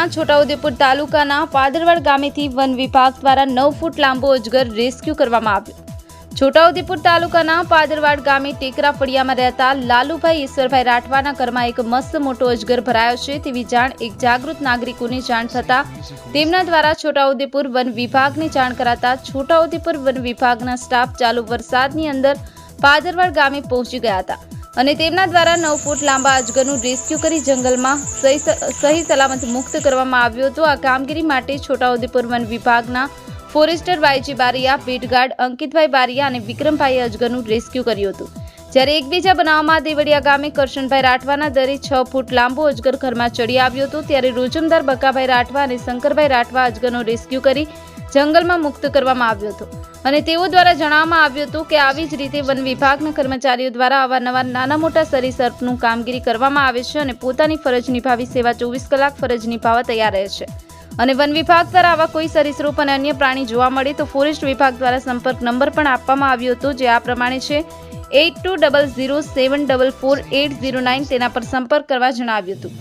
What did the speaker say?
છોટાઉદેપુર તાલુકાના પાદરવાડ ગામેથી વન વિભાગ દ્વારા 9 ફૂટ લાંબો અજગર રેસ્ક્યુ કરવામાં આવ્યો। છોટાઉદેપુર તાલુકાના પાદરવાડ ગામે ટેકરા ફળિયામાં રહેતા લાલુભાઈ ઈશ્વરભાઈ રાઠવાના ઘરમાં એક મસ્ત મોટો અજગર ભરાયો છે તેવી જાણ એક જાગૃત નાગરિકોને જાણ થતા તેમના દ્વારા છોટાઉદેપુર વન વિભાગને જાણ કરાતા છોટાઉદેપુર વન વિભાગના સ્ટાફ ચાલુ વરસાદની અંદર પાદરવાડ ગામે પહોંચી ગયા હતા અને તેમના દ્વારા 9 ફૂટ લાંબા અજગરનું રેસ્ક્યુ કરી જંગલમાં સહી સલામત મુક્ત કરવામાં આવ્યો હતો। આ કામગીરી માટે છોટાઉદેપુર વન વિભાગના ફોરેસ્ટર વાયજી બારિયા, ભેટગાર્ડ અંકિતભાઈ બારિયા અને વિક્રમભાઈએ અજગરનું રેસ્ક્યુ કર્યું હતું। જ્યારે એકબીજા બનાવમાં દેવળિયા ગામે કરશનભાઈ રાઠવાના દરે 6 ફૂટ લાંબો અજગર ઘરમાં ચડી આવ્યો હતો ત્યારે રોજમદાર બકાભાઈ રાઠવા અને શંકરભાઈ રાઠવા અજગરનો રેસ્ક્યુ કરી જંગલમાં મુક્ત કરવામાં આવ્યો હતો અને તેઓ દ્વારા જણાવવામાં આવ્યું હતું કે આવી જ રીતે વન વિભાગના કર્મચારીઓ દ્વારા અવારનવાર નાના મોટા સરીસૃપનું કામગીરી કરવામાં આવે છે અને પોતાની ફરજ નિભાવી સેવા 24 કલાક ફરજ નિભાવવા તૈયાર રહે છે અને વન વિભાગ દ્વારા આવા કોઈ સરીસૃપ અને અન્ય પ્રાણી જોવા મળે તો ફોરેસ્ટ વિભાગ દ્વારા સંપર્ક નંબર પણ આપવામાં આવ્યો હતો જે આ પ્રમાણે છે 8200744809 તેના પર સંપર્ક કરવા જણાવ્યું હતું।